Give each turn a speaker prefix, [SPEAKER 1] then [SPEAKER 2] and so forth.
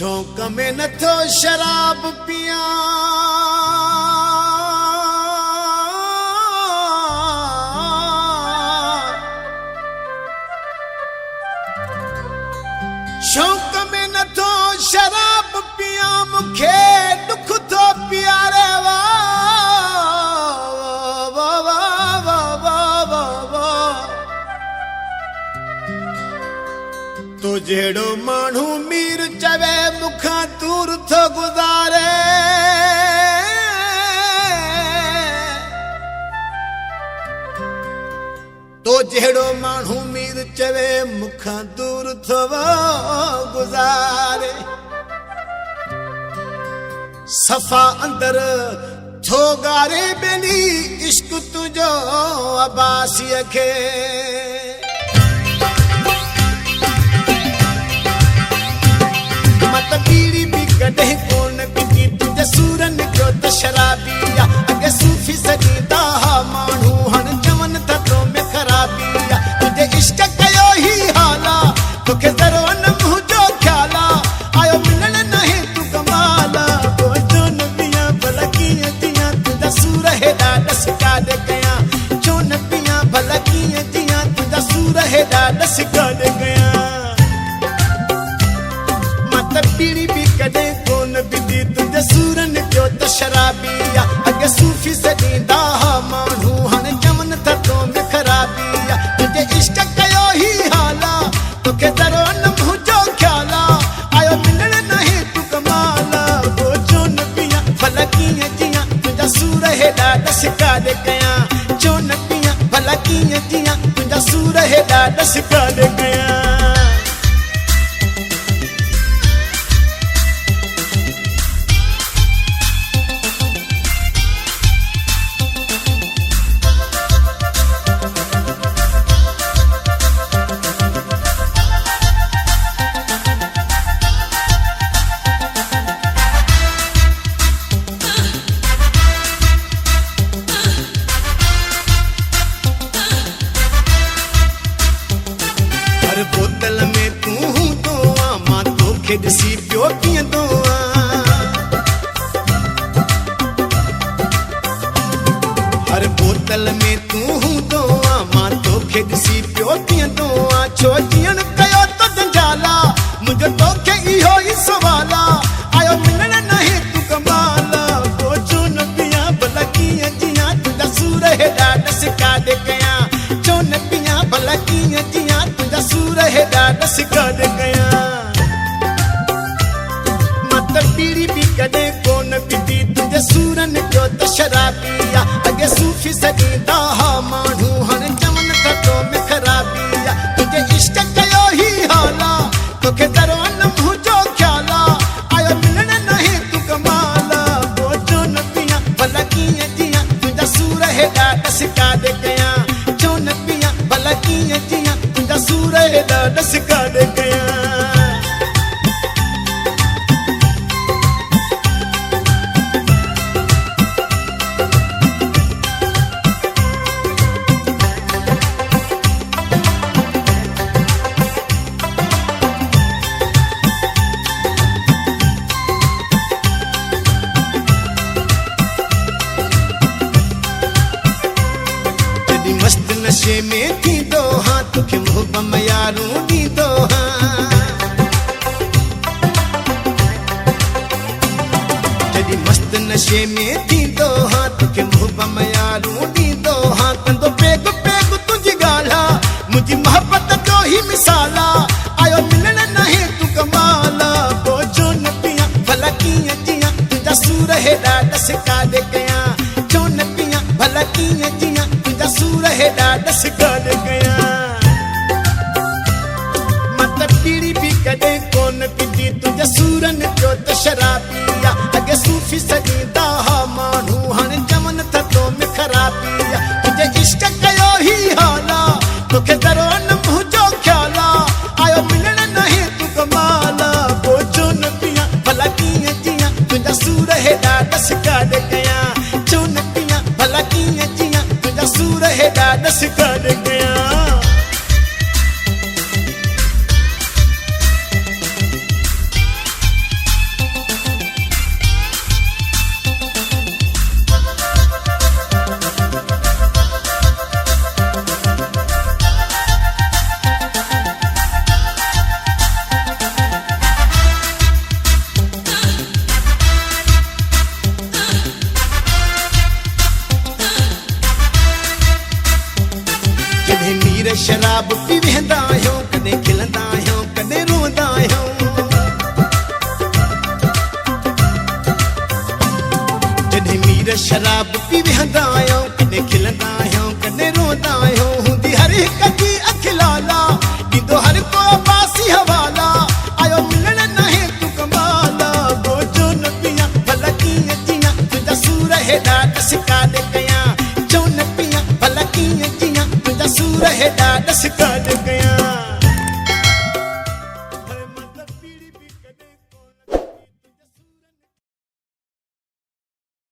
[SPEAKER 1] शौक में न थो शराब पिया शौक में न थो शराब पिया मुखे दुख थो प्यारे तो जेड़ो मानू मीर चवे मुखा दूर थो गुजारे तो जेड़ो मानू मीर चवे मुखा दूर थो गुजारे सफा अंदर थो गारे बेनी इश्क तुझो अबासी खे मत पीड़ी भी कॾहिं कोन पिटी तुझे सूरन जो त शराबिया अगे सूफी सजीदा माण्हू हण चवन त तो में खराबिया तुझे इश्क कयो ही हाला तोखे ज़रो न मुंहिंजो ख्याला आयो मिलण नहीं तू कमाला जो न पिया भला कीअं जियां तुझा सूर हेॾा ॾस काॾ कयां छो न पिया भला कीअं जियां तुझा सूर हेॾा ॾस काॾ कयां पीड़ी भी कदे कोन बिदी तुझे सूरन जो त शराबिया अगे सूफी सजीदा माण्हू हाणे चवन त तो में खराबिया तुझे इश्क कयो ही हाला तोखे ज़रो न मुंहिंजो ख्याला आयो मिलण नहीं तू कमाला छो न पिया भला कीअं जियां तुझा सूर हेॾा ॾस काॾ कयां छो न पिया भला कीअं जियां तुझा सूर हेॾा ॾस काॾ कयां बोतल में तू तो मां तोखे ॾिसी पियो पीअंदो हर बोतल में तू तो मां तोखे ॾिसी पियो पीअंदो छो जीअण कयो त जंजाला मुंहिंजो तोखे इहो ई सवाला आयो मिलण नहीं तू कमाला छो न पिया भला कीअं जियां तुझा सूर हेॾा ॾस काॾ कयां छो न पिया भला कीअं जियां तुझा सूर हेॾा ॾस काॾ कयां मत पीड़ी भी कॾहिं कोन पिटी तुझे सूरन जो त शराबिया अगे सूफी सजीदा माण्हू हाणे चवन त तो में खराबिया तुझे इश्क कयो ही हाला तोखे ज़रो न मुंहिंजो ख्याला आयो मिलण नहीं तू कमाला छो न पिया भला कीअं जियां तुझा सूर हेॾा ॾस काॾ कयां छो न पिया भला कीअं जियां तुझा सूर हेॾा ॾस काॾ कयां मस्त नशे में थींदो हाँ तोखे मुहबम यारूं ॾींदो हाँ जॾहिं मस्त नशे में थींदो हाँ तोखे मुहबम यारूं ॾींदो हाँ कंदो पेग पेग तुंहिंजी ॻाल्हा मुंहिंजी मोहबत जो ही मिसाला आयो मिलण नहीं तू कमाला छो न पिया भला कीअं जियां तुझा सूर हेॾा ॾस काॾ कयां छो न पिया भला कीअं जियां तुझा सूर हेॾा ॾस काॾ कयां मत पीड़ी भी कॾहिं कोन पिटी तुझे सूरन जो त शराबिया अगे सूफी सजीदा माण्हू हाणे चवन त तो में खराबिया तुझे इश्क कयो ही हाला तोखे ज़रो न मुंहिंजो ख्याला आयो मिलण नहीं तू कमाला छो न पिया भला कीअं जियां तुझा सूर हेॾा ॾस काॾ कयां छो न पिया भला कीअं जियां तुझा सूर हेॾा ॾस काॾ कयां मीर शराब पी वेंदा आहियूं, कॾहिं खिलंदा आहियूं, कॾहिं रोंदा आहियूं। जॾहिं मीर शराब पी वेंदा आहियूं, कॾहिं खिलंदा आहियूं, कॾहिं रोंदा आहियूं। हूंदी हर हिक जी अखि लाला, ॾींदो हर को बासी हवाला, आयो मिलण नाहे तूं कमाला। गोजो न पिया भला कीअं जियां, तुंहिंजा सूर हेॾा ॾस काॾे कयां। चो न पिया भला कीअं जियां, तुंहिंजा सूर हेॾा ॾस काॾे कयां।